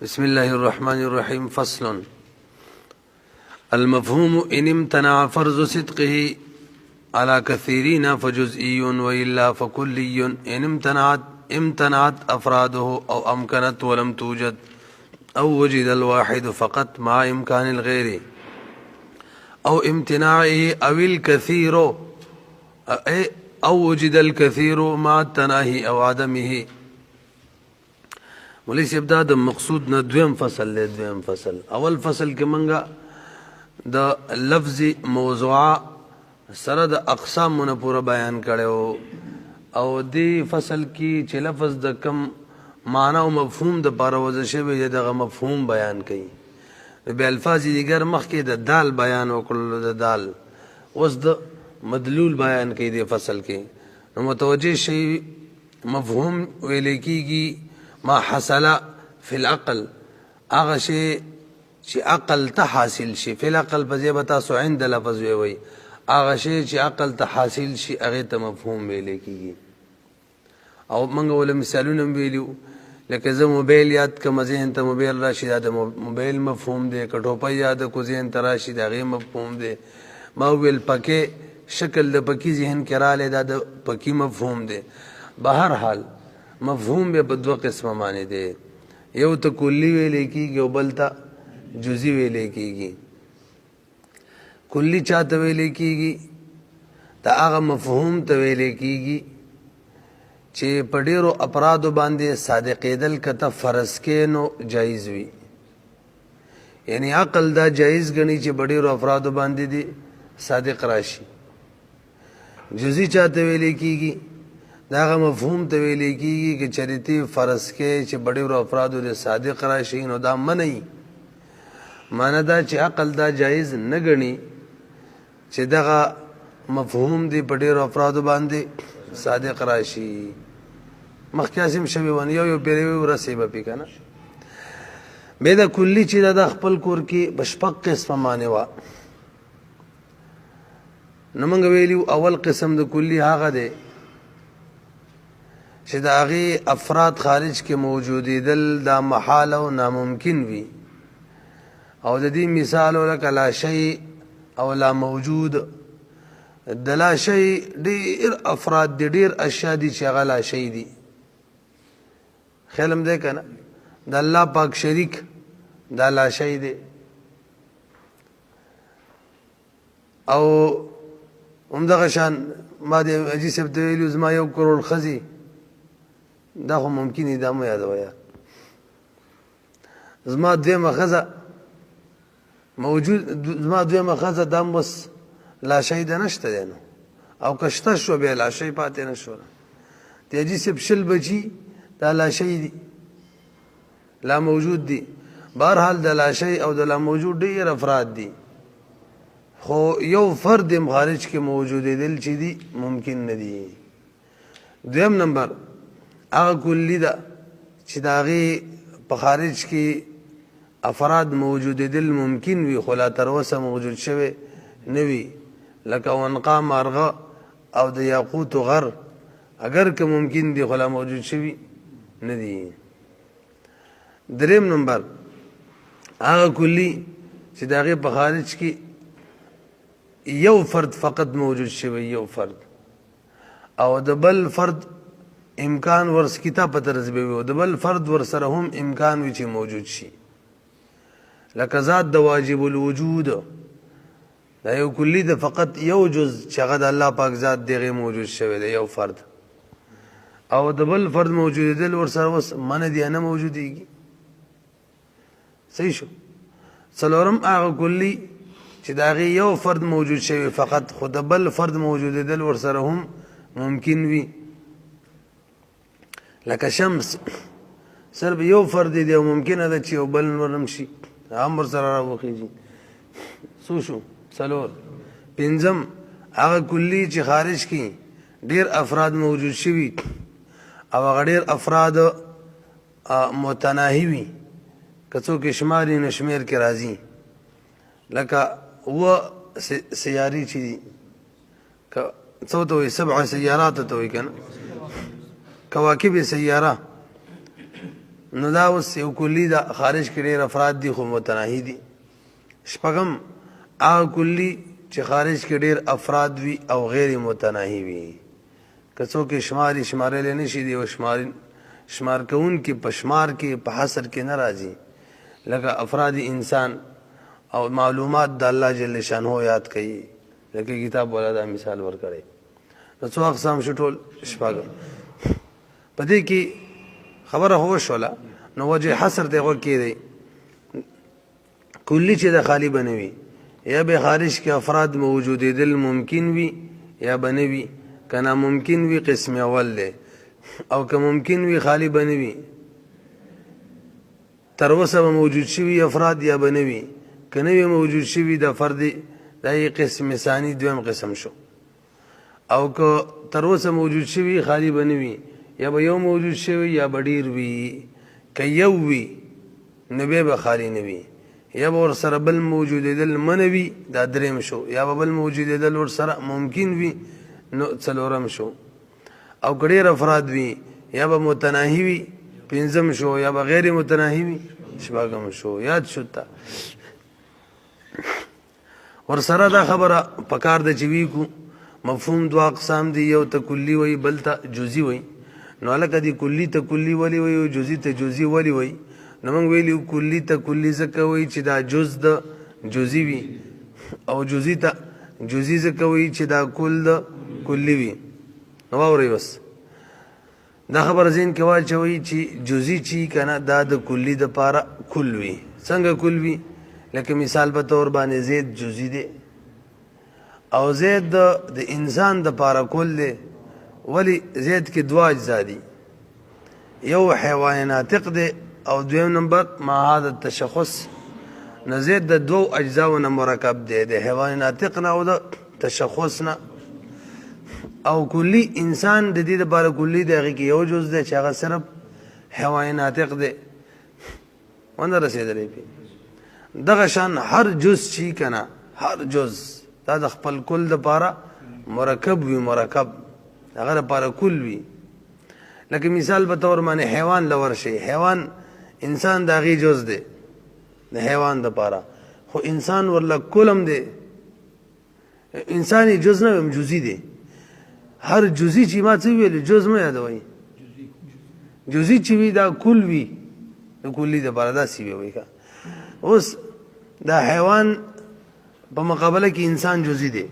بسم الله الرحمن الرحيم. فصل. المفهوم إن امتنع فرض صدقه على كثيرين فجزئي وإلا فكلي. إن امتنعت أفراده أو أمكنت ولم توجد أو وجد الواحد فقط مع إمكان الغير أو امتناعه أو الكثير أو وجد الكثير مع التناهي أو عدمه. مولی صاحب دا د مقصود نه دویم فصل دی. دویم فصل اول فصل کې منګه د لفظ موضوعه سره د اقسامونه پورا بیان کړو او دی فصل کې چې لفظ د کم معنی او مفهوم د پاره وځي شوی دغه مفهوم بیان کړي به الفاظ دیگر مخکې د دال بیان وکړل د دال اوس د مدلول بیان کړي دی فصل کې نو متوجه شي مفهوم ویل کېږي ما حصل فی العقل هغه شی چې عقل ته حاصل شي فی العقل په ځای به تاسو عند لفظ وی هغه شی چې عقل ته حاصل شي هغه ته مفهوم ویل کېږي او موږ ول مثالونه ویلو لکه زه موبایل یاد کوم ذهن ته موبایل راشي دا د موبایل مفهوم دی کټوپه یاد کو ذهن ته راشي دا غي مفهوم دی ما ویل پکې شکل د پکې ذهن کې رااله دا د پکې مفهوم دی بهر حال مفهوم به په دوه قسمه معنی دی یو ته کلی ویل کېږي او بل ته جزئی ویل کېږي کلی چاته ویل کېږي دا هغه مفهوم ته ویل کېږي چې په ډېرو افرادو باندې صادقېدل کته فرض کې نو جایز وي یعنی عقل دا جایز غني چې په ډېرو افرادو باندې دي صادق راشي جزئی چاته ویل کېږي دا مفهوم ته ویل کېږي چې چریتی فرض کې چې ډېرو افرادو د صادق راشي نو دا منئ معنی دا چې عقل دا جایز نه غني چې دغه مفهوم دی په ډېرو افرادو باندې صادق راشي مخکاسم شوی ونه یو پیروي ورسې به پی کنه به دا کلی چې دا خپل کور کې بشپق قسم معنی وا نو موږ ویلو اول قسم د کلی هغه دی چې دا هغه افراد خارج کې موجودي دل دا محال او ناممکن وي او د دې مثال ولک لا شی او لا موجود د لا شی ډیر افراد ډیر اشیاء دي چې هغه لا شی دي خیالم ده کنه د الله پاک شریک دا لا شی دی او همدغه شان ما د اجي سب ته ویلو زما 1 کروڑ خزي دا خو ممکن دی دا مو یادویا زما دویمه خزه موجود زما دویمه خزه دا بس لا شی ده نشته دی نو او کشته شو به لا شی پاتې نشو تیجی سب شل بچی دا لا شی دی لا موجود دی بهرحال د لا شی او د لا موجود ډیر افراد دي خو یو فرد خارج کې موجود دل چې دی ممکن نه دی دویم نمبر هغه کلی دا چې داغي په خارج کې افراد موجود دل ممکن وي خو لا تر اوسه موجود شوی نه وي لکه ونقا مارغه او د یاقوت غر اگر که ممکن دي خو لا موجود شوی نه دي دریم نمبر هغه کلی چې داغي په خارج کې یو فرد فقط موجود شوی یو فرد او د بل فرد امکان ورس کتاب په طرز به وي د بل فرد ور سره هم امکان وي چې موجود شي لکه ذات د واجب الوجود دا یو کلی د فقط یو جز چې هغه د الله پاک ذات دغه موجود شوی دی یو فرد او د بل فرد موجود دی ور سره وس من دی نه موجودیږي صحیح شو څلورم هغه کلی چې دغه یو فرد موجود شوی فقط خود بل فرد موجود دی ور سره هم ممکن وي لکه شمس صرف یو فرد دی او ممکنه ده چې یو بل نورم شي امر سره راوخیږي سو شو څلور پنځم هغه کلی چې خارج کی ډیر افراد موجود شوي او هغه ډیر افراد متناهي وي کڅو کې شماري نشمیر کې راځي لکه و سیاري چې څو ته 7 سیارات ته وي کنه کواکب سیاره نو دا اوس یو کلی دا خارج کې ډېر افراد دي خو متناهي دي. شپږم هغه کلی چې خارج کې ډېر افراد وي او غیر متناهي وي. که څوک شماري شمارلی نه شي دی او شمار کوونکي په شمار کې په حصر کې نه راځي لکه افراد انسان او معلومات د الله جل شانه یاد کوي لکه کتاب والا دا مثال ورکړی. نو څو اقسام شو ټول شپږ. په دې کې خبره هو شوله نو وجه حصر دی غوږ کېدی کلی چې د خالی بنوي یا به خارج کې افراد موجودېدل ممکن وي یا بنوي که ناممکن وي قسم اول دی او که ممکن وي خالی بنوي تر اوسه به موجود شوي افراد یا بنوي که نه وي موجود شوي د فرد دا یې قسم ثاني دویم قسم شو. او که تر اوسه موجود شوي خالی بنوي یا به یو موجود شوي یا به ډېر وي که یو وي نو بیا به خالی نه وي یا به ورسره بل موجودېدل منه وي دا دریم شو یا به بل موجودېدل ورسره ممکن وي نو څلورم شو. او که ډېر افراد وي یا به متناهي وي پنځم شو یا به غیر متناهي وي شپږم شو. یاد شو ته ورسره دا خبره پکار ده چې وی کو مفهوم دو اقسام دي یو ته کلی وي بل ته جزئی وي. نو هلکه دي کلی ته کلی ولې وي او جزئی ته جزئی ولې وي؟ نو موږ ویلي کلی ته کلی ځکه وایي چې دا جز د جزئی وي او جزئی ته جزئی ځکه وایي چې دا کل د کلی وي. نو واورئ بس دا خبره ذهن کې واچوئ چې جزئی چې که نه دا د کلی دپاره کل وي. څنګه کل وي؟ لکه مثال په طور باندې زید جزئی دی او زید د انسان دپاره کل دی. ولی زید کې دوه اجزا دي یو حیوان ناطق دی او دویم نمبر معهد التشخص. نو زید د دوو اجزاو نه مرکب دی د حیوان ناطق نه او د تشخص نه. او کلی انسان د دې دپاره کلی دی هغې کې یو جز دی چې هغه صرف حیوان ناطق دی. ونه رسېدلی پې دغه شان هر جز چې که نه هر جز دا د خپل کل دپاره مرکب وي مرکب هغه دپاره کل وي. لکه مثال په طور باندې حیوان له ورشي حیوان انسان د هغې جز دی د حیوان دپاره خو انسان ورله کل هم دی. انسان یې جز نه ویم جزي دی. هر جزي چې ما څه ویلې جز مه یادوئ جزي چې وي دا کل وي د کلي دپاره داسې وي که اوس دا حیوان په مقابله کې انسان جزي دی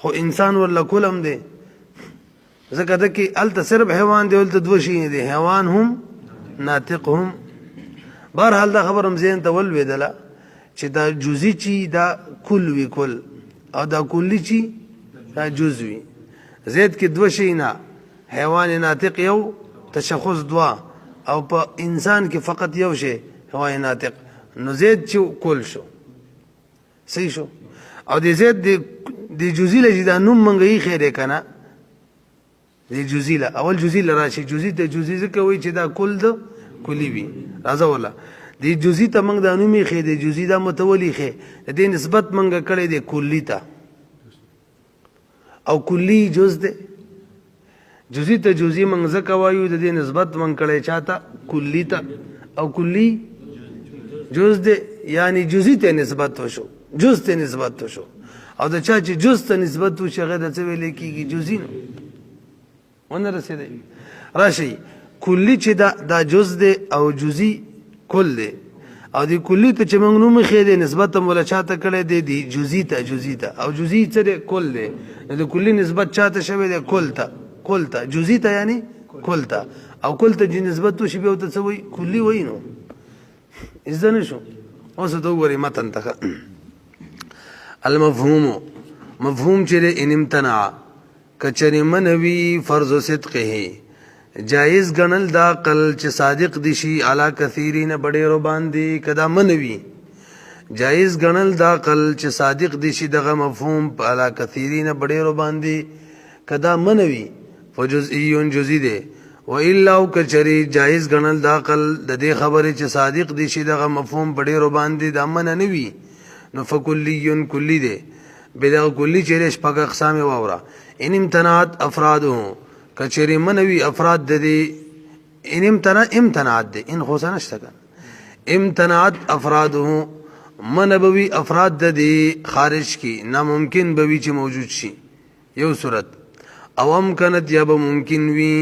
خو انسان ورله کل هم دی ځکه ده کې هلته صرف حیوان دی هلته دوه شیان دي حیوان هم ناطق هم. بهرحال دا خبر هم ذهن ته ولوېدله چې دا جزي چې دا کل وي کل او دا کلي چې دا جز وي. زید کې دوه شیونه حیوان ناطق یو تشخص دوه او په انسان کې فقط یو شی حیوان ناطق. نو زید چې کل شو صحیح شو. او د زید د جزي له چې دا نوم موږ ایښی دی که نه د جزي له اول جزي له راشي جزي ته جزي ځکه وایي چې دا کل د کلي وي. راځه وله د جزي ته موږ دا نوم ایښی دی جزي دا متول ایښی د دې نسبت موږ کړی دی کلي ته او کلي جز دی. جزي ته جزي موږ ځکه وایو د دې نسبت موږ کړی چاته کلي ته او کلي جز دی یعنی جزي ته نسبت وشو جز ته نسبت وشو او د چا چې جز ته نسبت وشي هغه د څه ویلی کېږي جزي نو. ونه رسېدی راشئ کلي چې دا جز دی او جزي کل دی او د کلي ته چې موږ نوم ایښی دی نسبت هم وله چا ته کړی دی د جزي ته او جزي څه دی کل دی. نو د کلي نسبت چا ته شوی دی کل ته جزي ته یعنی کل ته او کل ته چې نسبت وشي بیا ورته څه وایي کلي وایي. نو زده نه شو. اوس ته وګورئ متن ته المفهوم مفهوم چې دی ان امتنع کچری منوی فرض صدقه جایز گنل دا عقل چې صادق دي شي علا کثیرین بډیرو باندې کدا منوی جایز گنل دا عقل چې صادق دي شي دغه مفهوم علا کثیرین بډیرو باندې کدا منوی فجزئی جزئی دی و الا کچری جایز گنل دا عقل د دې خبره چې صادق دي شي دغه مفهوم بډیرو باندې دا من نه وی نو فکلی کلی دی بدغه کلی چې شپږ اقسام واورا ان امتنعت افراده کچری منوی افراد د دې ان امتنعت دے ان خو سنشتا کن امتنعت افراده من بوی افراد د دې خارج کی ناممکن بوی چې موجود شي یو صورت او امکنت یا به ممکن وی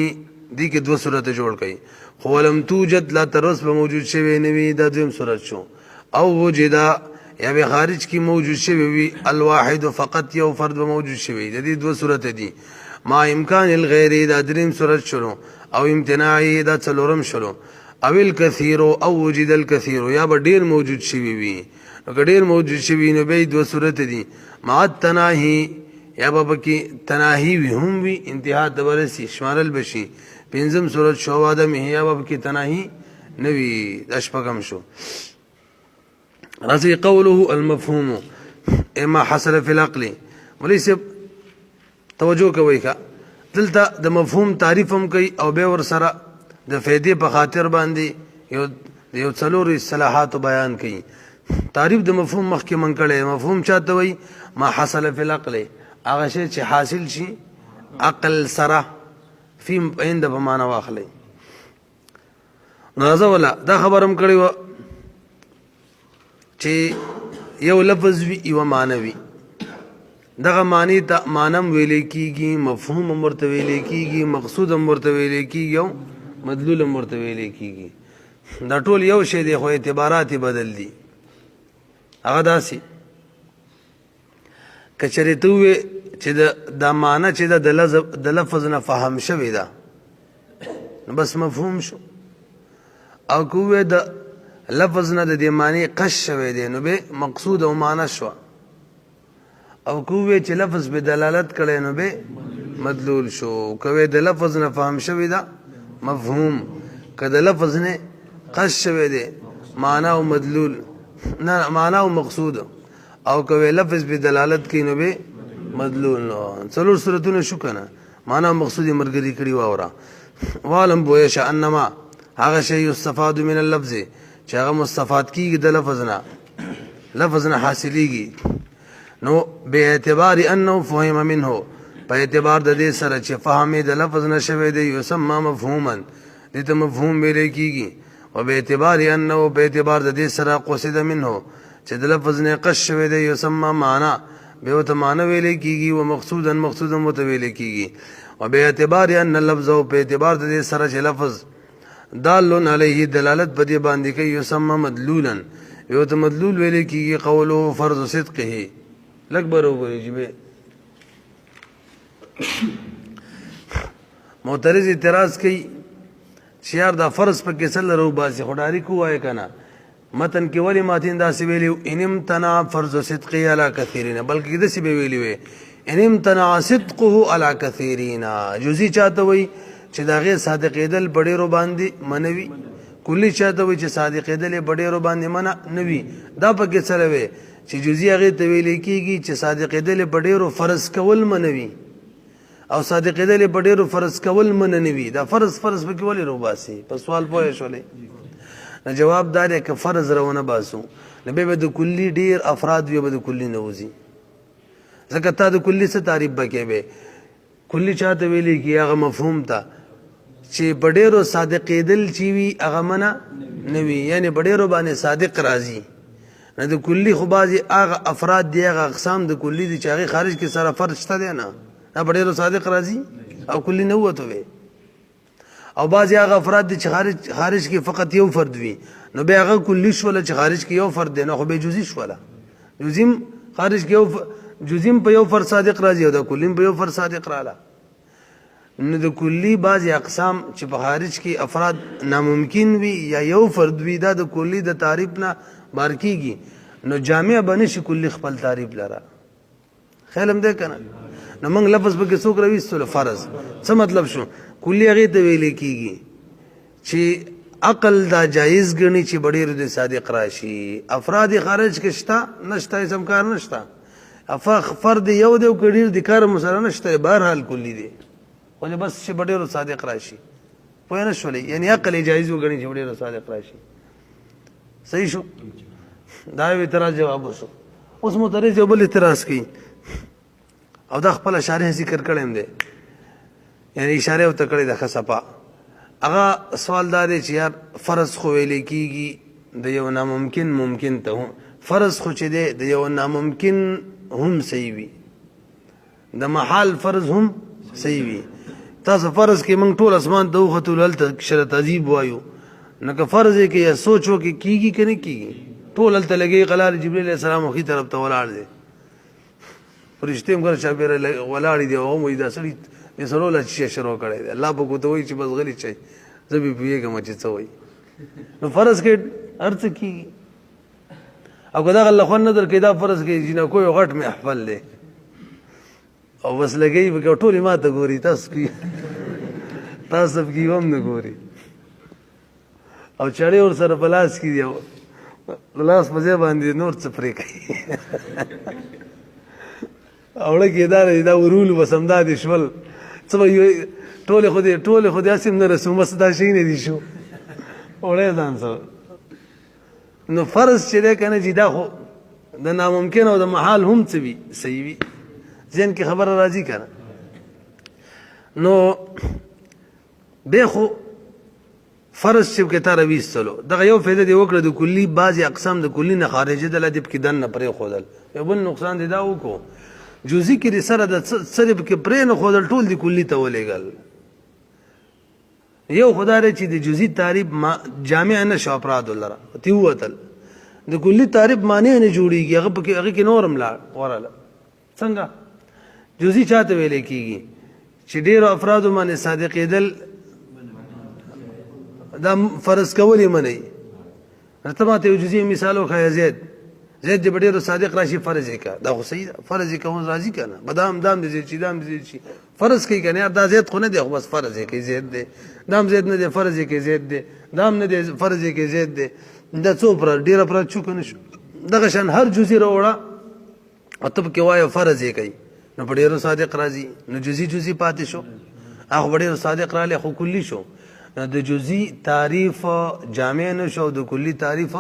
دی کې دو صورت جوړ کړي خو لم توجد لا ترس به موجود شوی نه وی دا دویم صورت شو او وجدا یا به خارج کی موجود شوی وی الواحد فقط یو فرد به موجود شوی د دې دو صورت دي ما امکان الغیر دا دریم صورت شلو او امتناعی دا څلورم شلو او الكثير او وجد الكثير یا به ډیر موجود شوی وی نو ډیر موجود شوی نو به دو صورت دي مع التناهی یا به کې تناهی وی هم وی انتها د ورسی شمارل بشي پنځم صورت شو ادم یا به کې تناهی نوی اشپغم شو رضی قوله المفهوم اما حصل في العقل وليس توجه کوي کا دلته د مفهوم تعریف هم کوي او به ور سره د فائدې په خاطر باندې یو څلور اصطلاحات بیان کوي تعریف د مفهوم مخکې من کړي مفهوم چاته وي ما حصل في العقل هغه شی چې حاصل شي عقل سره فی عند په معنا واخلي نازه ولا دا خبرم کړي و چې یو لفظ وی یو معنی دغه معنی ته مانم ویلې کیږي مفهوم مرته ویلې کیږي مقصود مرته ویلې کیږي او مدلول مرته ویلې کیږي دا ټول یو شی دی خو اعتبارات بدل دي هغه داسي کچری ته چې دا معنی چې د لفظ نه فهم شوی دا بس مفهوم شو او کوه د لفظ نه د دې معنی قش شوی دی نو به مقصود او معنی شو او کوه چې لفظ به دلالت کړي نو به مدلول شو کوه د لفظ نه فهم شوی دا مفهوم کله لفظ نه قش شوی دی معنی او مدلول نه معنی او مقصود او کوه لفظ به دلالت کوي نو به مدلول نو څلور صورتونه شو کنه معنی او مقصود مرګري کړي واورا والم بویش انما هغه شی یستفاد من اللفظ چې هغه مستفاد کیږي د لفظ نه حاصلېږي نو به اعتبار انه فهم منه په اعتبار د دې سره چې فهم د لفظ نشوي دی یسمى مفهوما دې ته مفهوم ویل کیږي او به اعتبار انه په اعتبار د دې سره قصد منه چې د لفظ نه قش شوی دی یسمى معنا به ته معنا ویل کیږي او مقصودا متویل کیږي او به اعتبار ان اللفظ او په اعتبار د دې سره چې لفظ دال علیه دلالت بدی باندې کوي یسمى مدلولا یو ته مدلول ویل کیږي قوله فرض صدقه لکبر وګورئ معترض اعتراض کوي چې یار دا فرض په کې سل رو باسي خداري کوه کنه متن کې ولی ماتین دا سی ویلی انم تنا فرض صدقه علی کثیرین بلکې د سی ویلی وي انم تنا صدقه علی کثیرین جزئی چاته وي چې دا غیر صادقېدل بډېرو باندې منوي کلی چاته وي چې صادقېدل بډېرو باندې منه نوي دا پکې سره وي چې جزئی هغه ته ویل کیږي چې صادقېدل بډېرو فرض کول منوي او صادقېدل بډېرو فرض کول مننوي دا فرض پکې ولې روباسي په سوال پوه شولې نه جواب دار کې فرض رونه باسو نبی به د کلی ډیر افراد وي به د کلی نوزي ځکه تا د کلی څه تعریف بکې به کلی چاته ویلې کی هغه مفهوم ته چې بډېرو صادقېدل چې وي هغه منه نوي یعنی بډېرو باندې صادق راځي نه د کلی خو بازي هغه افراد دی هغه اقسام د کلی دي چې هغه خارج کې سره فرض شته دی نه دا بډېرو صادق راځي او کلی نه وته وي او بعضی هغه افراد دي چې خارج کې فقط یو فرد وي نو به هغه کلی شول چې خارج کې یو فرد دی نو خو به جزئی شول جزیم خارج کې یو جزیم په یو فرد صادق راځي او د کلیم په یو فرد صادق رااله نو د کلی بعضی اقسام چې په خارج کې افراد ناممکن وي یا یو فرد وي دا د کلی د تعریف نه بار کیږي نو جامع بنشي کلی خپل تعریف لره خیالم ده کنه نو موږ لفظ به کې څوک راويستل فرض څه مطلب شو کلی هغه ته ویل کیږي چې عقل دا جایز ګڼي چې بډېر د صادق راشي افراد خارج کې شته نشته اسم کار نشته فرد یو دی او کډیر د کار مسره نشته بهر حال کلی دی خو بس چې بډېر صادق راشي پوه نه شولې یعنی عقل جایز وګڼي چې بډېر صادق راشي صحیح شو دا یو اعتراض جواب وشو اوس معترض یو بل اعتراض کوي او دا خپل اشاره ذکر کړم دی یعنی اشاره او تکړه د خصپا هغه سوال دا دی چې یار فرض خو ویل کېږي د یو ناممکن ممکن ته هم، فرض خو چې دی د یو ناممکن هم صحیح وي، د محال فرض هم صحیح وي. تاسو فرض کې موږ ټول اسمان ته وختو هلته شرط عجیب وایو، نو که فرض یې کې یا سوچ وکړي کېږي که نه کېږي؟ ټول هلته لګي قلار جبریل علیه السلام خي طرف ته ولاړ دی، فرشتې هم ګره چاپېره ولاړې دي، هغه هم وایي دا سړي دې سړو له چیشه شروع کړی دی. الله پاک ورته وایي چې بس غلي شئ، زه به پوهېږم چې څه وایي. نو فرض کې هر څه کېږي. او که دغه الله خوند نه در کوي دا فرض کې جینکو یو غټ محفل دی او بس لګوي پکې ټولې ما ته ګوري، تاسو تاسو پکې هم نه ګوري، او چړې ورسره په لاس کې دي، لاس په ځای باندې نور څه پرې کوي. اوړه کې دا ورولو بس همدا دي شول، څه به ټولې خو دې هسې هم نه رسو، بس دا شی نه دي شو اوړه ځان سره. نو فرض چې دی که نه چې دا خو د ناممکن او د محال هم څه وي صحیح وي، ذهن کې خبره راځي که نه. نو بیا خو فرض چې که تا راویستلو دغه یو فایده دې وکړه د کلي بعضې اقسام د کلي نه خارجېدله دې پکې دننه پرېښودل، یو بل نقصان دې دا وکړو جزي کې دې سره د څه دې پکې پرېنښودل ټول دې کلي ته ولېږل. یو خدا دی چې د جزي تعریف جامع نه شو افرادو لره تې ووتل، د کلي تعریف معنی نه جوړېږي، هغه کې نور هم ورله. څنګه جزي چاته ویلی کېږي چې ډېرو افرادو باندې صادقېدل دا فرض کول یې منئ. ته ماته یو جزي مثال وښیه، زید دې په ډېرو صادق راشي فرض یې کړه، دا خو صحیح ده، فرض یې کوم راځي که نه، به دام دې زید شي دام دې زید شي، فرض کوي که نه یار دا زید خو نه دی، خو بس فرض یې کوي زید دی، دام زید نه دی فرض یې کوي زید دی، دام نه دی فرض یې کوي زید دی، دا څو افراد ډېر افراد شو که نه شو. دغه شان هر جزي راوړه او ته پکې وایه فرض یې کوي، نو په ډېرو صادق راځي، نو جزي پاتې شو، هغه په ډېرو صادق راغلی خو کلي شو. نو د جزي تعریف جامع نه شو او د کلي تعریف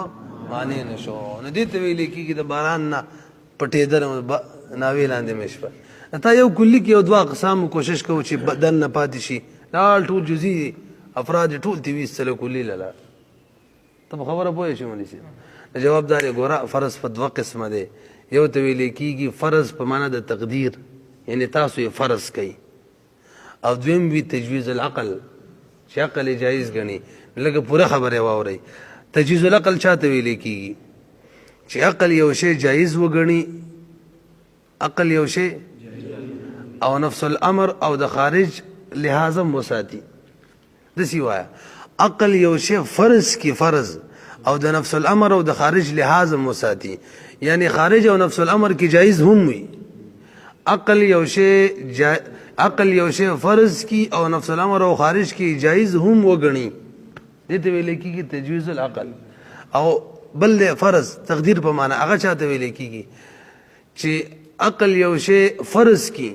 معنی نه شو. نو دې ته ویلی کېږي د باران نه پټېدل ناوې لاندې مې شپه. تا یو کلي کې یو دوه اقسامو کوشش کوو چې بدن نه پاتې شي، ټول جزي افراد ټول تې ویستله کلي له. ته په خبره پوه شې مولوي صاحب؟ جواب دا دی ګوره فرض په دوه قسمه دی، یو ته ویلی کېږي فرض په معنا د تقدیر، یعنې تاسو یې فرض کوئ، او دویم وي تجویز العقل چې عقل یې جایز ګڼي. لږه پوره خبره واورئ. تجویز العقل چاته ویلی کېږي چې عقل یو شی جایز وګڼي، عقل یو شی او نفس الامر او د خارج لحاظ هم وساتي. داسې وایه عقل یو شی فرض کی فرض او د نفس الامر او د خارج لحاظ هم وساتي، یعنی خارج او نفس الامر کی جایز هم وي. عقل یو شی فرض کی او نفس الامر او خارج کی جایز هم وګڼي، دې ته ویل کېږي تجویز العقل. او بل فرض تقدیر په معنا هغه چاته ویل کېږي چې عقل یو شی فرض کی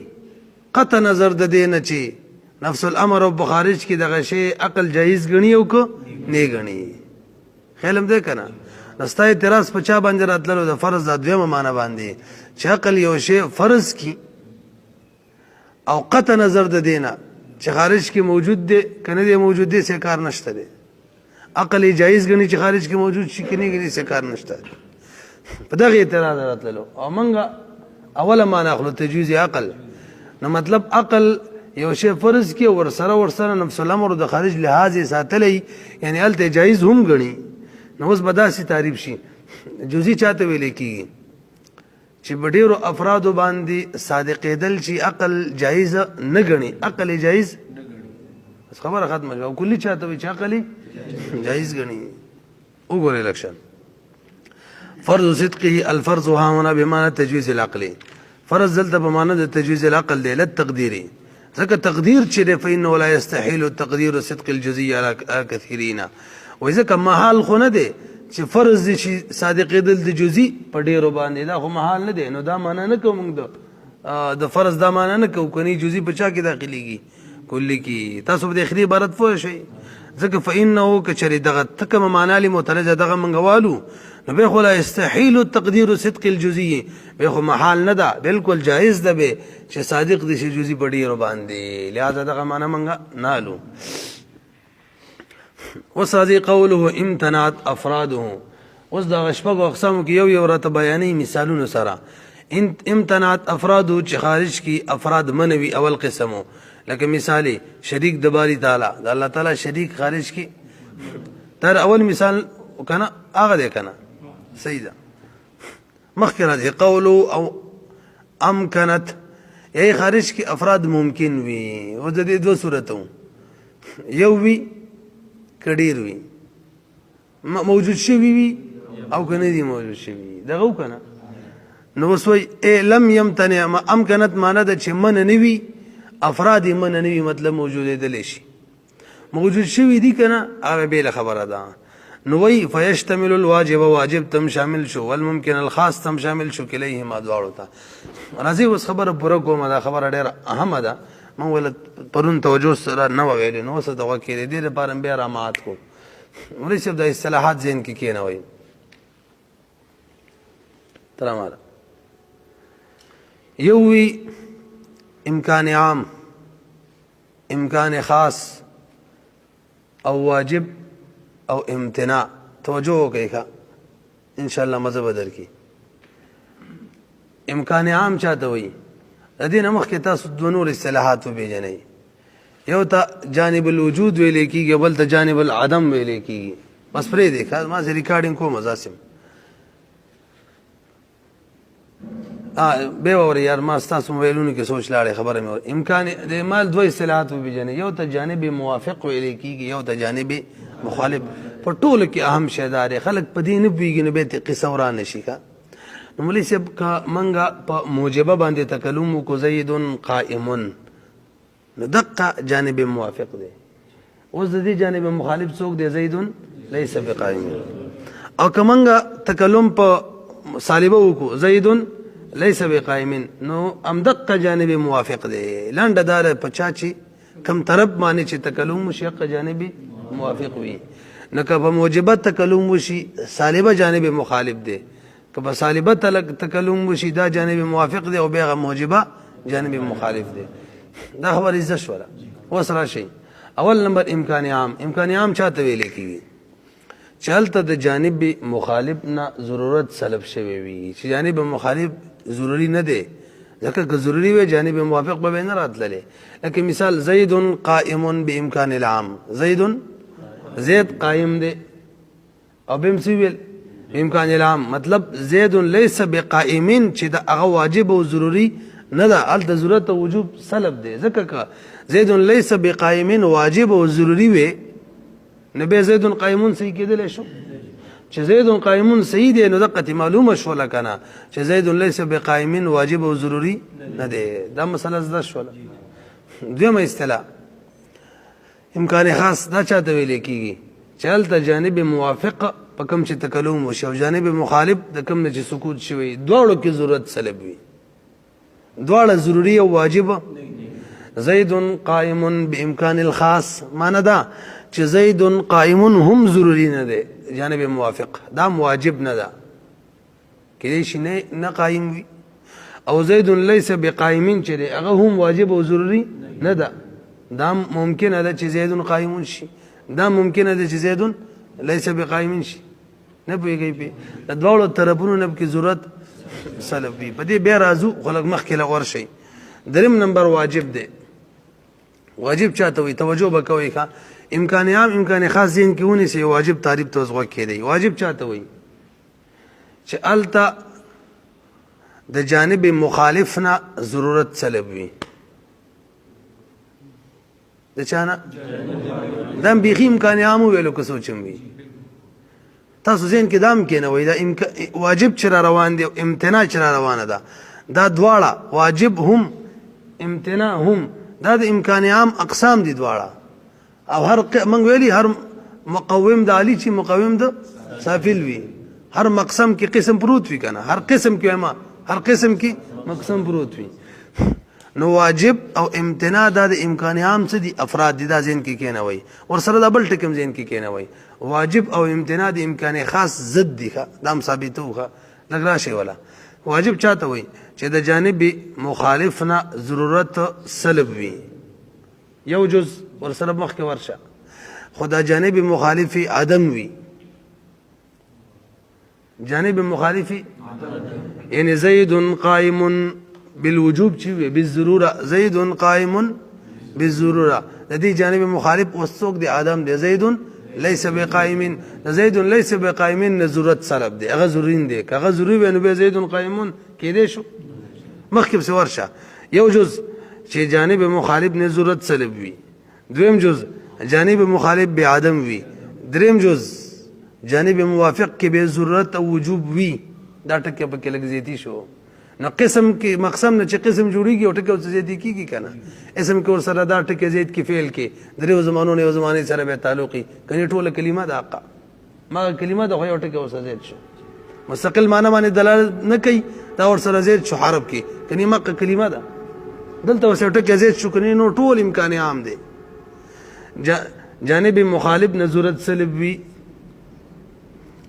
قطع نظر د دې نه چې نفس الامر او خارج کی دغه شی عقل جایز ګڼي او که نه ګڼي. خیال هم دی که نه؟ نو ستا اعتراض په چا باندې راتللو د فرض د دویمه معنا باندې چې عقل یو شی فرض کی او قطع نظر د دې نه چې خارج کې موجود دی که نه دی موجود دی څه کار نشته دی، عقل یې جایز ګڼي چې خارج کې موجود شي که نه ګڼي څه کار نشته. په دغه اعتراض راتللو او موږ اوله معنا اخلو تجویز عقل. نو مطلب عقل یو شی فرض کی ورسره نفس الامر د خارج لحاظ یې ساتلی، یعنی هلته جایز هم ګڼي. نو اوس به داسې تعریف شي جزي چاته ویلی کېږي چې په ډېرو افرادو باندې صادقېدل چې عقل جایز نه ګڼي، عقل یې جایز بس خبره ختمه شوه. او کلي چاته وایي چې عقل یې جایز ګڼي. وګورئ لږ شان فرض صدقه الفرض ها هنا بمعنى تجویز العقل. فرض دلته په معنا د تجویز العقل دی، لا التقدیري، ځکه تقدیر چې دی فإنه لا يستحيل تقدير صدق الجزي على كثيرين. وایي ځکه محال خو نه دی چې فرض دی چې صادقېدل د جزي په ډېرو باندې، دا خو محال نه دی. نو دا معنا نه کوو موږ د فرض دا معنا نه کوو کنی جزي په چا کې داخلېږي کلي کې. تاسو په دې اخري عبارت پوه شئ، ځکه فإنه که چېرې دغه ته کومه معنا لې مترجه دغه موږ والو نو بیا خو لا يستحيل تقدير صدق الجزي، بیا خو محال نه ده، بلکل جایز ده به چې صادق دي شي جزي په ډېرو باندې، لہذا دغه معنا موږ نه الو. وصادي قوله امتنعت افراده. اوس دا شپږو اقسامو کې یو راته بیانې مثالونو سره. امتنعت افراده چې خارج کی افراد منوي اول قسمو، لکه مثالی شریک د باری تعالی، د الله تعالی شریک خارج کی تر اول مثال کنه هغه دی کنه صحیح ده. مخکې راځي قوله او امکنت یې خارج کی افراد ممکن وي. او د دې دوه صورتو یو وی کډیر وي موجود شوی وي او کنه دی موجود شوی دغه کنه. نو وسوي لم يمتنع امکنت معنی ده چې من نه وي افراد من نه وي مطلب موجود دي شي موجود شوی دي کنه هغه به خبره ده. نو وی فیشتمل الواجب واجب تم شامل شو والممکن الخاص تم شامل شو کلیهما دواړو ته. راځي اوس خبره پوره کومه دا خبره ډیره اهمه ده. ما ول پرون توجه سره نه ویل نو څه دغه کې دې لپاره بیا را مات کو ولې چې د اصطلاحات ذهن کې کېنه وي ترامه یووی امکان عام امکان خاص او واجب او امتناع. توجه وکړئ ان شاء الله مزه بدل کی. امکان عام چاته وي د دې نه مخکې تاسو دوه نور اصطلاحات وپېژنئ. یو ته جانب الوجود ویل کېږي بل ته جانب العدم ویل کېږي. بس پرېږدئ ما زه ریکارډینګ کوم ځاسم بیا واورئ یار ما ستاسو موبایلونو کې سوچ لاړې خبره مې امکان د مال دوه اصطلاحات وپېژنئ. یو ته جانب موافق ویل کېږي یو ته جانب مخالف. په ټولو کې اهم شی دا دی خلک په دې نه پوهېږي نو بیا ترې قصه ورانه شي ښه. نو مولوي صاحب که منګه په موجبه باندې تکلم وکړو زید قائم نو دقه جانب موافق دی. اوس د دې جانب مخالف څوک دی زید لیس بقائم. او که منګه تکلم په سالبه وکړو زید لیس بقائم نو امدقه جانب موافق دی. لنډه داره په چا چې کم طرف باندې چې تکلم وشي هغه جانب موافق وي. نو که په موجبه تکلم وشي سالبه جانب مخالف دی. که په سالبه تکلم وشي دا جانب موافق دی او بیا موجبه جانب مخالف دی. دا خبر عزت شوله. اوس راشئ اول نمبر امکان عام. امکان عام چاته ویل کېږي چې هلته د جانب مخالف نه ضرورت سلب شوی وي چې جانب مخالف ضروري نه دی ځکه که ضروري وي جانب موافق به نه راتللی. لکه مثال زید قائم بامکان العام زید قائم دی او بهم څه ویل بامکان العام مطلب زید لیس بقائمین چې د هغه واجب او ضروري نه ده هلته ضرورت او وجوب سلب دی. ځکه که زید لیس بقائمین واجب او ضروري وي نو بیا زید قائمون صحیح کېدلی شو. چې زید قائمون صحیح دی نو دقه معلومه شوله که نه چې زید لیس بقائمین واجب او ضروري نه دی. دا مسله زده شوله. دویمه اصطلاح امکان خاص دا چاته ویل کېږي چې هلته جانب موافق په کوم چې تکلم وشي او جانب مخالف د کوم نه چې سکوت شوی دواړو کې ضرورت سلب وي دواړه ضروري او واجب. زید قائم بامکان الخاص معنی دا چې زید قائم هم ضروري نه دی جانب موافق دا واجب نه ده کېدای شي نه قایم وي. او زید لیس بقائمین چې دی هغه هم واجب او ضروري نه ده. دا ممکنه ده چې زید قائمون شي دا ممکنه ده چې زید لیس بقائمین شي. نه پوهېږئ پې د دواړو طرفونو نه پکې ضرورت سلب وي. په دې بیا راځو خو لږ مخکې له ورشئ. دریم نمبر واجب دی. واجب چاته وي توجه به کوئ ښه. امکان عام امکان خاص ذهن کې ونیسئ واجب تعریف ته اوس غوږ کېدئ. واجب چاته وي چې هلته د جانب مخالف نه ضرورت سلب وي. د چا نه دا بیخي امکان عام وویلو که سوچم وي تاسو ذهن کې دا هم کېنوئ دا واجب چې را روان دی امتناع چې را روانه ده دا دواړه واجب هم امتناع هم دا د امکان عام اقسام دي دواړه. او هر موږ ویلي هر مقوم د علی چې مقوم د سافل وي هر مقسم کې قسم پروت وي که نه هر قسم کې وایم هر قسم کې مقسم پروت وي. نو واجب او امتناع دا د امکان عام څه دي افراد دي دا ذهن کې کېنوئ. ورسره دا بل ټکم ذهن کې کېنوئ. واجب او امتناع د امکان خاص ضد دي ښه دا هم ثابتوو ښه لږ راشئ وله. واجب چاته وایي چې د جانب مخالف نه ضرورت سلب وي یو جز ورسره مخکې ورشه. خدا جانب مخالفی عدم وی جانب مخالفی یعنی زید قائم بالوجوب چی وی بالضروره زید قائم بالضروره د دې جانب مخالف وسوک دی عدم دی زید ليس بقائم زید ليس بقائم ضرورت سلب دی هغه ضرورین دی هغه ضروری ونه به زید قائم کېدې شو مخکې څه ورشه یو جز چې جانب مخالف نه ضرورت سلب وي دویم جز جانب مخالف به عدم وي دریم جز جانب موافق کې به ضرورت او وجوب وي دا ټکي په کې لګ زیاتی شو نو قسم کې مقسم نه چې قسم جوړیږي او ټکي زیاتی کیږي کنه اسم کې ور سره دا ټکي زید کې فعل کې درې زمانو نه زمانه سره به تعلقي کني ټوله کلمه دا حق ما کلمه دا یو ټکي ور سره زید شو مستقل معنی باندې دلالت نه کوي دا ور سره زید شو حرف کې کني ما کلمه دا دلته ور سره ټکي زید شو کني نو ټول امکان عام دي جانب مخالف نه ضرورت سلب وي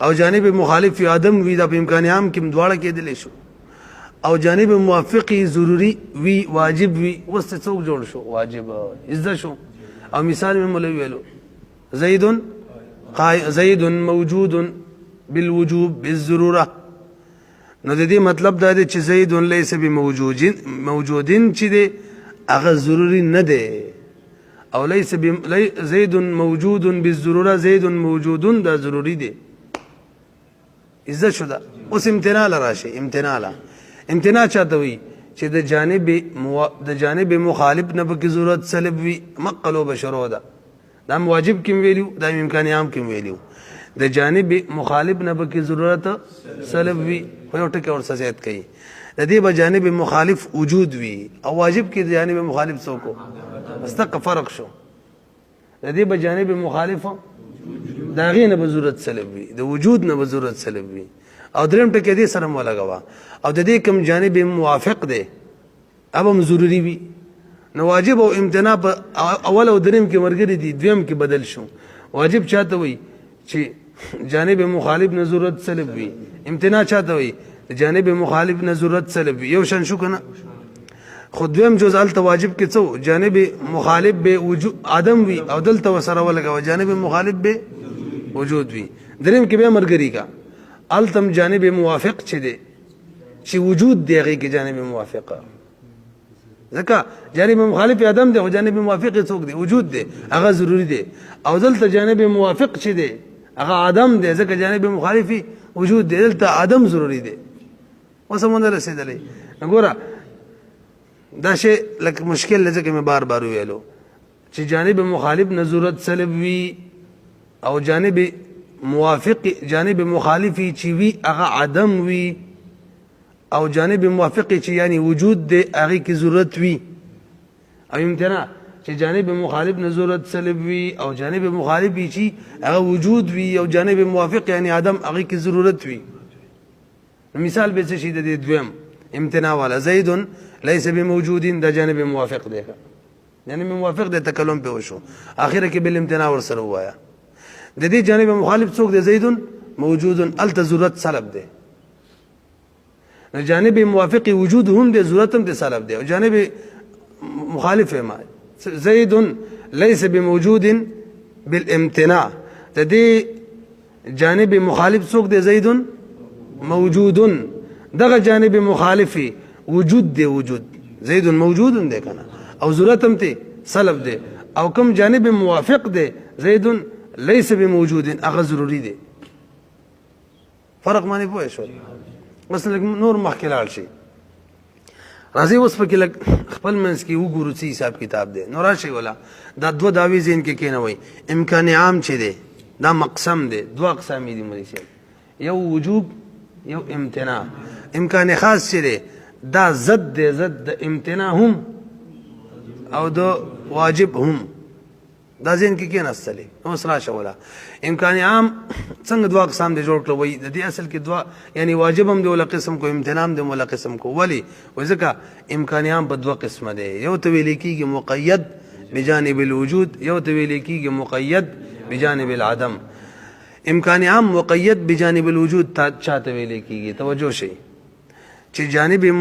او جانب مخالف فی عدم وی دا په امکان عام کې دواړه کېدلی شو او جانب موافقی ضروری وی واجب وی وسته څوک جوړ شو واجب عزت شو او مثال میں مولوی ویلو زید موجود بالوجوب بالضروره نو د دې مطلب دا دی چې زید لیس بموجودین چې دی هغه ضروری نه دی او لیس زید موجود بالضروره زید موجود دا ضروری دی عزت شو دا اوس امتناع لراشه امتناع چاته وي چې د جانب مخالف نه به ضرورت سلب وي مقلو بشرو دا واجب کې ویلو دا امکان عام کې ویلو د جانب مخالف نه به ضرورت سلب وي خو یو ټکی ور سزا کوي د دې به جانب مخالف وجود وي او واجب کې جانب مخالف څوک مستق فرق شو د دې به جانب مخالف دا غینه به ضرورت سلب وي د وجود نه به ضرورت سلب وي او دریم ټکی دې سره ولګوا او د دې کوم جانب موافق دی ابم ضروری وي نو واجب او امتناع په اول او دریم کې مرګري دي دویم کې بدل شو واجب چاته وي چې جانب مخالف نه ضرورت سلب وي امتناع چاته وي جانب مخالف نه ضرورت سلب وي یو شان شو کنه خود دویم جز الته واجب کې څو جانب مخالف به وجود عدم وي او دلته وسره ولګوا جانب مخالف به وجود وي دریم کې به مرګري کا التم جانب موافق چي دي چې وجود دی هغه کې جانب موافقه ځکه جانب مخالف عدم دی او جانب موافق څوک دی وجود دی هغه ضروری دی او دلته جانب موافق چي دی هغه عدم دی ځکه جانب مخالفي وجود دی دلته عدم ضروری دی وسمونه رسیدلې وګوره دا شی لکه مشکل ځکه مې بار بار ویلو چې جانب مخالف نه ضرورت سلب وي او جانب موافق جانب مخالفي چې وي هغه عدم وي او جانب موافق چې یعنی وجود دی هغه کی ضرورت وي او امتناع چې جانب مخالف نه ضرورت سلب وي او جانب مخالف چې هغه وجود وي او جانب موافق یعنی عدم هغه کی ضرورت وي مثال به څه شي د دویم امتناع والا زید ليس بموجود دا جانب موافق دی یعنی موافق دی تکلم په وشو اخره کې بل امتناع ور سره وایا د دې جانب مخالف څوک دی زید موجود الت ضرورت سلب دی جانب موافق وجود هم دي ضرورت هم دي سلب دي وجانب مخالف ما زيد ليس بموجود بالامتناع تدي جانب مخالف سوق دي زيد موجود دغه جانب مخالفي وجود دي وجود زيد موجود دي كنا او ضرورت هم دي سلب دي او كم جانب موافق دي زيد ليس بموجود اغه ضروري دي فرق معنی پوه شو مثلا نور مخکې لاړ شي راځي اوس په کې لږ خپل منځ کې وګورو چې حساب کتاب دی نو راشي ولا دا دوه داوی ذهن کې کېنوي امکان عام چې دی دا مقسم دی دوه اقسام دي مولوي صاحب یو وجوب یو امتناع امکان خاص چې دی دا ضد دی ضد د امتناع هم او د واجب هم دا ذهن کې کېناستلې اوس راشه ولا امکان عام څنګه دوه اقسام دي جوړ کړو وای د دې اصل کې دوه یعنی واجب هم دی ولا قسم کو امتناع هم دی ولا قسم کو ولی وځکه امکان عام په دوه قسمه دی یو ته ویل کېږي مقید بجانب الوجود یو ته ویل کېږي مقید بجانب العدم امکان عام مقید بجانب الوجود چاته ویل کېږي توجه شي چې جانب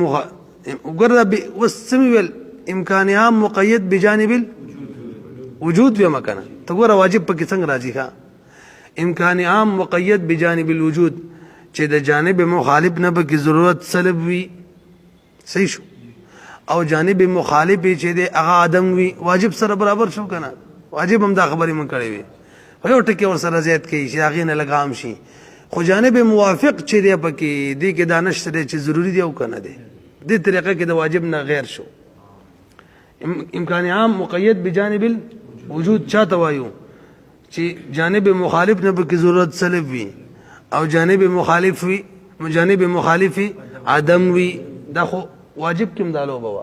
وګرځي وسمي ویل امکان عام مقید بجانب وجود بیا مکنه ته ګوره واجب پکې څنګه راځي ښه امکان عام مقید بجانب الوجود چې د جانب مخالف نه پکې ضرورت سلب وي صحیح شو او جانب مخالف چې د هغه عدم وي واجب سره برابر شو کنه واجب هم دا خبرې مونږ کړې وي خو یو ټکی ور سره زیات کوي چې هغې نه لګام شي خو جانب موافق چې دی پکې دې کې دا نشته دی چې ضروري دی او که نه دی دې طریقه کې د واجب نه غیر شو امکان عام مقید بجانب الوجود چاته وایو چې جانب مخالف نه پکې ضرورت سلب وي او جانب مخالف وي جانب مخالف عدم وي دا خو واجب کې مدالو بوا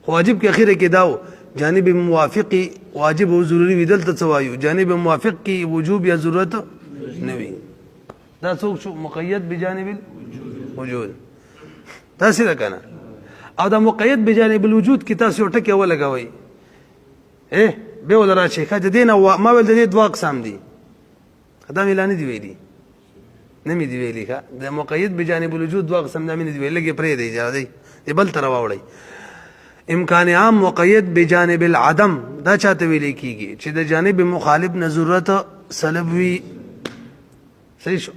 خو واجب کې اخیره کې داو جانب موافقی واجب او ضروری وي دلته څه وایو جانب موافق کې وجوب یا ضرورت نه وي دا څوک شو مقید بجانب الوجود تاسو دا کنه او دا مقید بجانب الوجود کې تاسو یو ټکی ولګوي به ولرا شي کله دینه ما ول د دې دوه اقسام دي دا ملانه دی ویلي نه مې دی ویلي ښه د مقید بجانب الوجود دوه اقسام دا مې دی ویلي لګي پرې دی اجازه دی بل تر واوړی امکان عام مقید بجانب العدم دا چاته ویل کیږي چې د جانب مخالف نه ضرورت سلب وي صحیح شو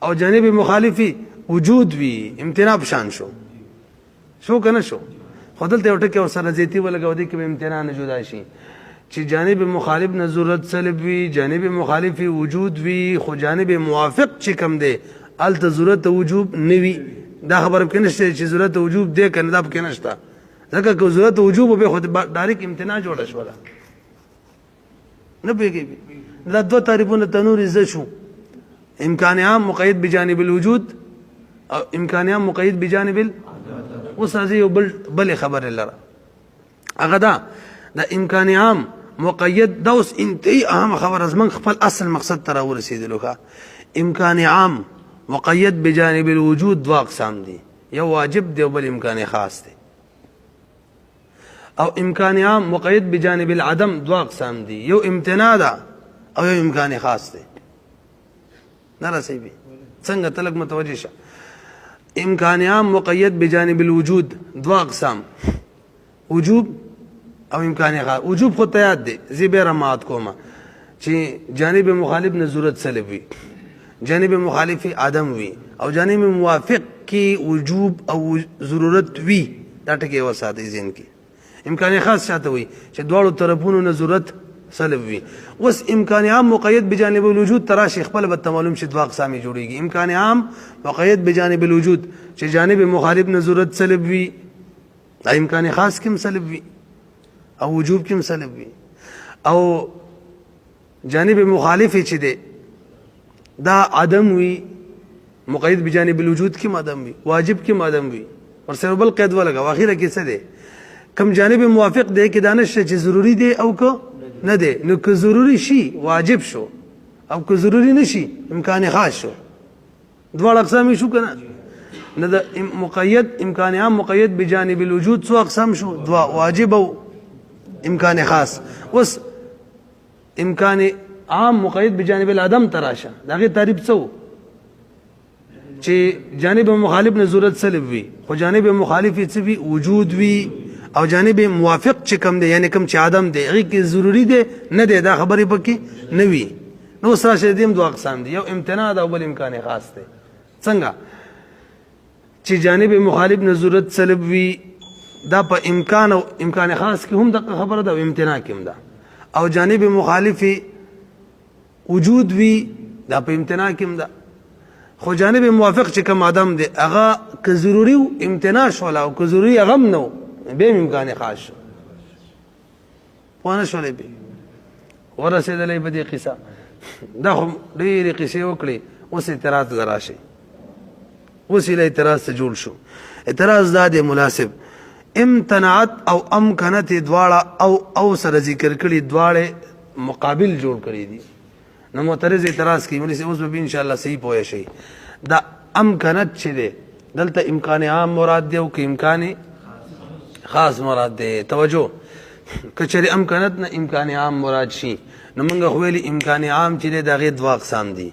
او جانب مخالفی وجود وي امتناع شان شو کنه شو خدل ته وټه کې سره زیتی ولګو دي کې امتناع نه جدا شي چې جانب مخالف نه ضرورت سلب وي جانب مخالفی وجود وي خو جانب موافق چې کم دی ال ضرورت وجوب نه وي دا خبر کې نشته چې ضرورت وجوب دی کنه دا کې نشته ځکه که ضرورت وجوب به خو ډایرک امتناع جوړ شو نه پیږي دا دوه تعریفونه تنور عزت شو امکان عام مقید بجانب الوجود او امکان عام مقید بجانب اوس راځي یو بل خبر لره هغه دا د امکان عام مقید دا اوس انتهایی اهم خبر از من خپل اصل مقصد ته راورسېدلو ښه امکان عام مقید بجانب الوجود دوه اقسام دي یو واجب دی او بل امکان خاص دی او امکان عام مقید بجانب العدم دوه اقسام دي یو امتناع ده او یو امکان خاص دی نه رسېږي څنګه تلک متوجه شه امکان عام مقید بجانب الوجود دوه اقسام وجوب او امکان خاص وجوب خو ته یاد دی زی به رمات کومه چې جانب مخالف نه ضرورت سلب وي جانب مخالف عدم وي او جانب موافق کی وجوب او ضرورت وي دا ټکی وساته ذهن کې امکان خاص شاته وي چې دواړو طرفونو نه ضرورت سلب وي اوس امکان عام مقید بجانب الوجود تراشي خپل به معلوم شي دوه اقسام جوړيږي امکان عام مقید بجانب الوجود چې جانب مخالف نه ضرورت سلب وي امکان خاص کوم سلب وي او وجوب کوم سلب وي او جانب مخالف چې دی دا عدم وي مقید بجانب الوجود کوم عدم وي واجب کوم عدم وي ورسره بل قید ولګا اخیره کې څه دی کم جانب موافق دی کې دانش چې ضروری دی او که نه دی نو که ضروری شي واجب شو او که ضروری نشي امکان خاص شو دواړه اقسام شو کنه نه د مقید امکان عام مقید بجانب الوجود څو اقسام شو دوا واجب او امکان خاص اوس امکان عام مقید بجانب العدم تراشه دغه تعریف څو چې جانب مخالف نه ضرورت سلب وي خو جانب مخالف څه وي وجود وي او جانب موافق چې کم دی یعنی کم چې عدم دی هغه کې ضروری دی نه دی دا خبرې پکې نه وي نو سره شدیم دوه اقسام دي یو امتناع او بل امکان خاص دی څنګه چې جانب مخالف نه ضرورت سلب وي دا په امکان او امکان خاص کې هم د خبره ده او امتناع کې هم ده او جانب مخالف وجود وي دا په امتناع کې هم ده خو جانب موافق چې کم عدم دی هغه که ضروری امتناع شول او که ضروری هغه نو به امکان خاص شو وانا شولې به ورسېدلې په دې قصه دا خو ډېرې قصې وکړې اوس اعتراض راشي اوس له اعتراض ته جوړ شو اعتراض دا دی مناسب امتنعت او امکنت دواړه او سره ذکر کړي دواړه مقابل جوړ کړي دي نو معترض اعتراض کوي ولې اوس به ان شاء الله صحیح پوه شي دا امکنت چې دی دلته امکان عام مراد دی او که امکان خاص مراد دی توجه کچری امکنت نه امکان عام مراد شي نو موږ خو ویلي امکان عام چې دی دغه دوه اقسام دي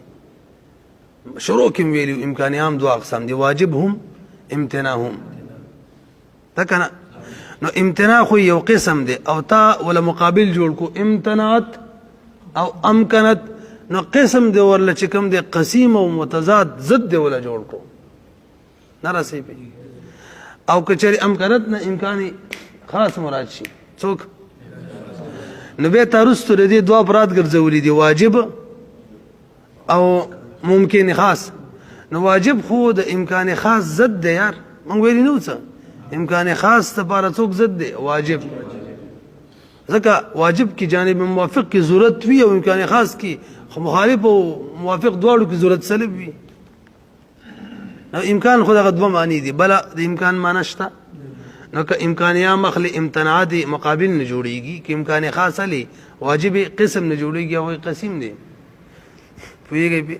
شروع کې ویلي امکان عام دوه اقسام دي واجب هم امتناع هم تکنه نو امتناع خو یو قسم دی او تا ولا مقابل جوړ کو امتنعت او امکنت نو قسم دی ورله چې کوم دی قسیم او متضاد ضد دی ولا جوړ کو نه راسي پی او کچری امکنت نه امکانی خاص مراد شي څوک نو به تاسو ته دې دوه افراد ګرځولې دي واجب او ممکن خاص نو واجب خو د امکان خاص ضد دی یار مونږ ویلی نو څه امکان خاص لپاره څوک ضد دی واجب ځکه واجب کی جانب موافق کی ضرورت وی او امکان خاص کی مخالف او موافق دواړو کی ضرورت سلب وی نو امکان خو دغه دوه معنی دي بل د امکان معنی شته نو که امکان یا مخل امتناع دی مقابل نه جوړیږي که امکان خاص علی واجب قسم نه جوړیږي او قسم دی پوهیږئ پی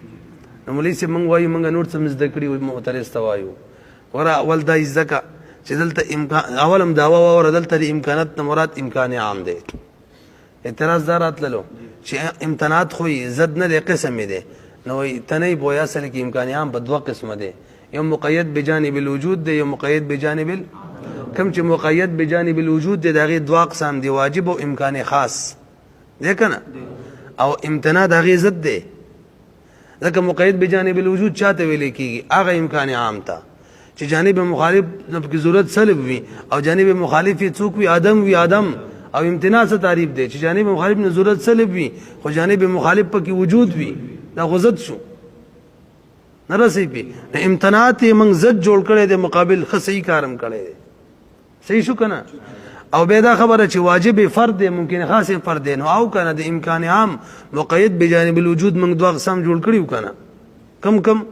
نو مولوی صاحب موږ وایو موږ نور څه زده کړي وي معترض ته وایو ورا اول دا ځکه چې دلته امکان اولم دعوا واوره دلته د امکانات نه مراد امکان عام دی اعتراض دا راتللو چې امتناعات خو ضد نه دی قسم دی نو تنه بویا سره کې امکان عام په دوه قسمه دی یو مقید بجانب الوجود دی یو مقید بجانب کم چې مقید بجانب الوجود دی دغه دوه اقسام دی واجب او امکان خاص دی کنه او امتناع دغه ضد دی ځکه مقید بجانب الوجود چاته ویل کیږي هغه امکان عام ته چې جانب مخالف کی ضرورت سلب وي او جانب مخالف څوک وي آدم وي آدم او امتناع څه تعریف دی چې جانب مخالف نه ضرورت سلب وي خو جانب مخالف پکې وجود وي دا غزت شو نه رسي پی امتناعات موږ زد جوړ کړي د مقابل خ صحیح کارم کړي صحیح شو کنه او به دا خبره چې واجب فرد دی ممکن خاص فرد دی نو او کنه د امکان عام مقید بجانب الوجود موږ دوه اقسام جوړ کړیو کنه کم کم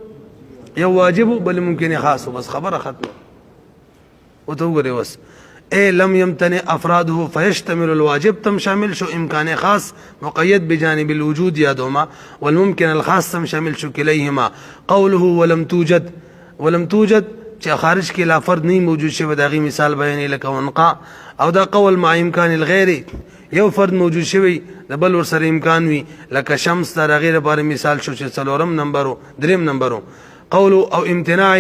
یو واجب بل ممکن خاص بس خبره ختمه او ته وګوره وس اے لم يمتنع افراده فيشتمل الواجب تم شامل شو امکان خاص مقید بجانب الوجود یادهما والممكن الخاص تم شامل شو کلیهما قوله ولم توجد چې خارج کې لا فرد نه موجود شوی دغه مثال بیانې لکه ونقع او دا قول مع امکان الغیر یو فرد موجود شوی د بل ور سره امکان وي لکه شمس دا غیر لپاره مثال شو چې څلورم نمبر دریم نمبر قول او امتناع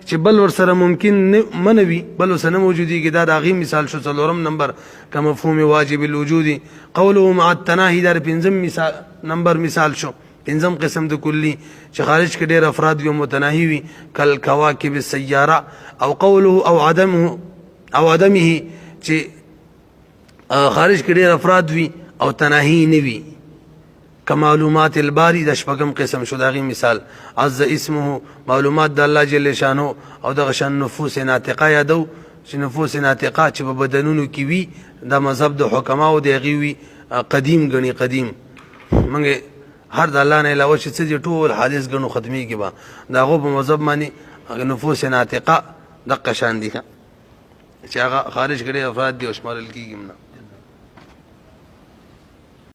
چې بل ور سره ممکن منوي بل سره موجودي کې دا دغه مثال شو څلورم نمبر که مفهوم واجب الوجود قوله مع التناهي در پنځم مثال نمبر مثال شو پنځم قسم د کلی چې خارج کې ډېر افراد وي متناهي وي کل کواکب السیاره او قوله او عدمه چې خارج کې ډېر افراد وي او تناهي نه وي کمعلومات الباری د شپږم قسم شو دغه مثال عز اسمه معلومات د الله جل شانه او د غشن نفوس ناطقه یادو چې نفوس ناطقه چې په بدنونو کې وي د مذهب د حکماو د غوي قدیم غني قدیم منګه هر د الله نه علاوه چې ټول حادث غنو ختمي کې با داغه په مذهب باندې نفوس ناطقه د قشان دي چې هغه خارج کړي افراد دي او شمارل کیږي نه